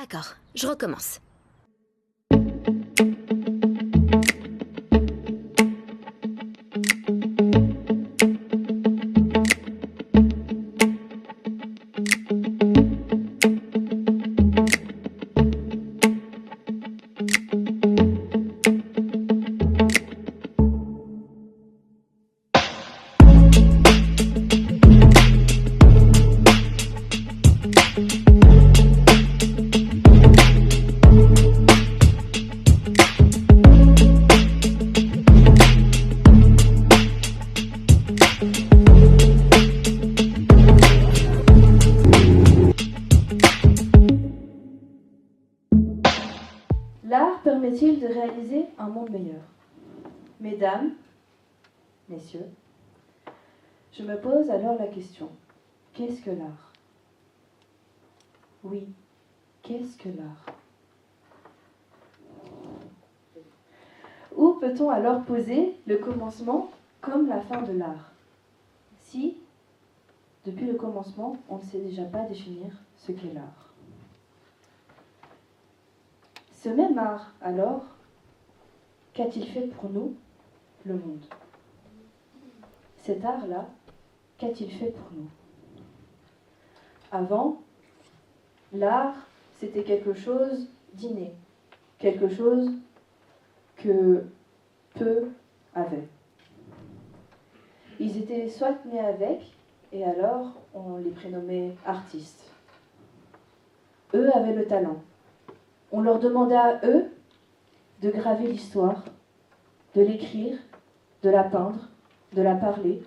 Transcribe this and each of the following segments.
D'accord, je recommence. L'art permet-il de réaliser un monde meilleur? Mesdames, messieurs, je me pose alors la question, qu'est-ce que l'art? Oui, qu'est-ce que l'art? Où peut-on alors poser le commencement comme la fin de l'art? Si, depuis le commencement, on ne sait déjà pas définir ce qu'est l'art. Ce même art, alors, qu'a-t-il fait pour nous, le monde? Cet art-là, qu'a-t-il fait pour nous? Avant, l'art, c'était quelque chose d'inné, quelque chose que peu avaient. Ils étaient soit nés avec, et alors on les prénommait artistes. Eux avaient le talent. On leur demandait à eux de graver l'histoire, de l'écrire, de la peindre, de la parler,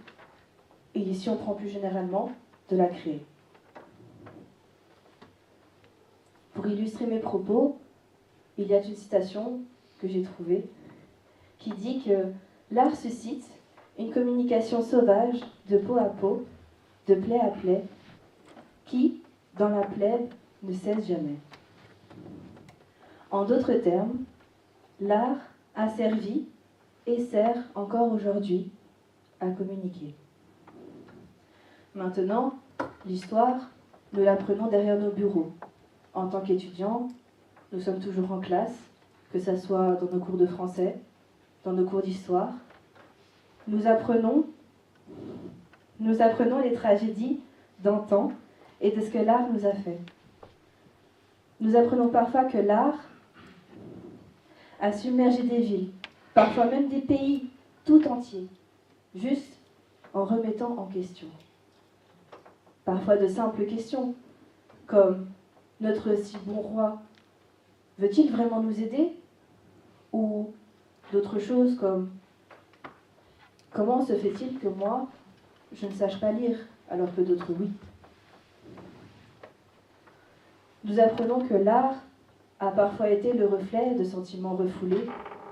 et ici on prend plus généralement, de la créer. Pour illustrer mes propos, il y a une citation que j'ai trouvée qui dit que l'art suscite une communication sauvage de peau à peau, de plaie à plaie, qui, dans la plèbe, ne cesse jamais. En d'autres termes, l'art a servi et sert encore aujourd'hui à communiquer. Maintenant, l'histoire, nous l'apprenons derrière nos bureaux. En tant qu'étudiants, nous sommes toujours en classe, que ce soit dans nos cours de français, dans nos cours d'histoire. Nous apprenons les tragédies d'antan et de ce que l'art nous a fait. Nous apprenons parfois que l'art a submergé des villes, parfois même des pays tout entiers, juste en remettant en question. Parfois de simples questions, comme « Notre si bon roi veut-il vraiment nous aider ?» ou d'autres choses comme « Comment se fait-il que moi, je ne sache pas lire, alors que d'autres oui ?» Nous apprenons que l'art a parfois été le reflet de sentiments refoulés,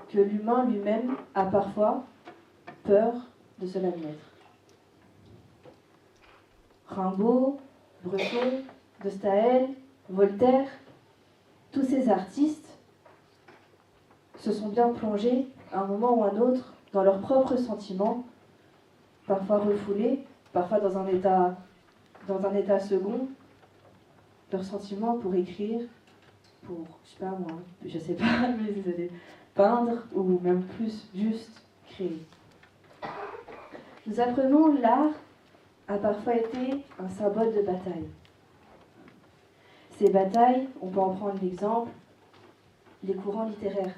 que l'humain lui-même a parfois peur de se l'admettre. Rimbaud, Breton, de Staël, Voltaire, tous ces artistes se sont bien plongés à un moment ou à un autre dans leurs propres sentiments, parfois refoulés, parfois dans un état second, leurs sentiments pour écrire, pour, je sais pas, mais désolé, peindre ou même plus juste créer. Nous apprenons l'art a parfois été un symbole de bataille. Ces batailles, on peut en prendre l'exemple, les courants littéraires.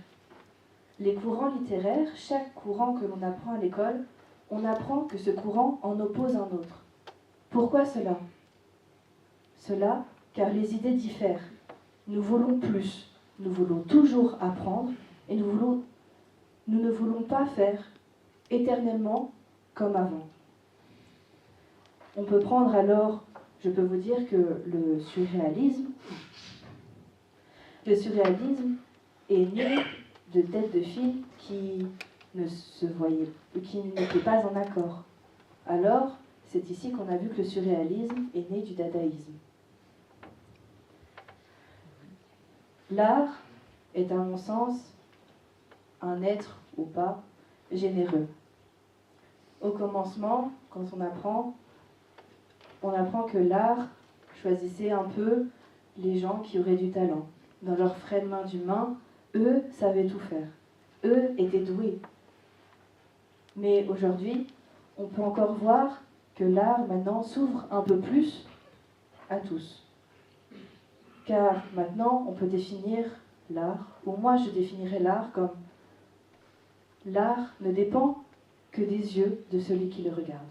Les courants littéraires, chaque courant que l'on apprend à l'école, on apprend que ce courant en oppose un autre. Pourquoi cela? Cela, car les idées diffèrent. Nous voulons plus, nous voulons toujours apprendre et nous ne voulons pas faire éternellement comme avant. On peut prendre alors, je peux vous dire que le surréalisme est né de têtes de filles qui n'étaient pas en accord. Alors, c'est ici qu'on a vu que le surréalisme est né du dadaïsme. L'art est, à mon sens, un être ou pas généreux. Au commencement, quand on apprend que l'art choisissait un peu les gens qui auraient du talent, dans leurs frêles mains d'humains, eux savaient tout faire. Eux étaient doués. Mais aujourd'hui, on peut encore voir que l'art maintenant s'ouvre un peu plus à tous. Car maintenant, on peut définir l'art, ou moi je définirais l'art comme l'art ne dépend que des yeux de celui qui le regarde.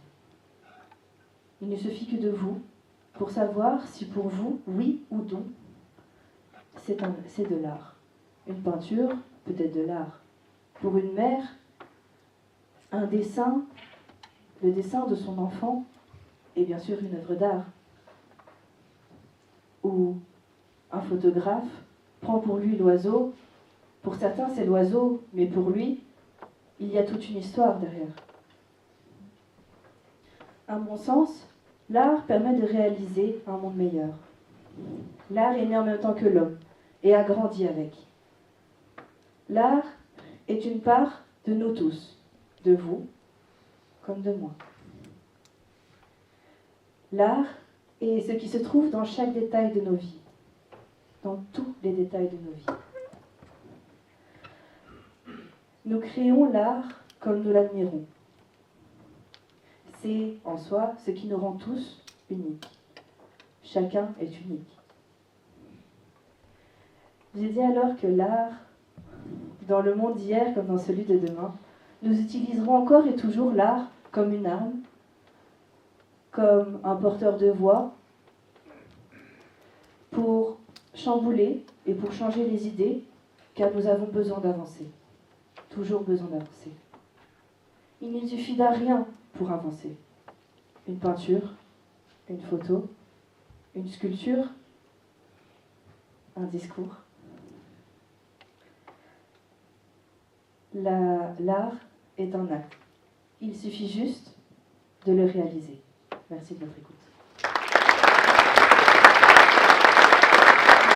Il ne suffit que de vous pour savoir si pour vous, oui ou non, c'est de l'art. Une peinture peut être de l'art. Pour une mère, un dessin, le dessin de son enfant est bien sûr une œuvre d'art. Ou un photographe prend pour lui l'oiseau. Pour certains, c'est l'oiseau, mais pour lui, il y a toute une histoire derrière. À mon sens, l'art permet de réaliser un monde meilleur. L'art est né en même temps que l'homme et a grandi avec. L'art est une part de nous tous, de vous comme de moi. L'art est ce qui se trouve dans chaque détail de nos vies, dans tous les détails de nos vies. Nous créons l'art comme nous l'admirons. C'est en soi ce qui nous rend tous uniques. Chacun est unique. J'ai dit alors que l'art, dans le monde d'hier comme dans celui de demain, nous utiliserons encore et toujours l'art comme une arme, comme un porteur de voix, pour chambouler et pour changer les idées, car nous avons besoin d'avancer. Toujours besoin d'avancer. Il ne suffit d'un rien pour avancer. Une peinture, une photo, une sculpture, un discours. L'art est un acte. Il suffit juste de le réaliser. Merci de votre écoute.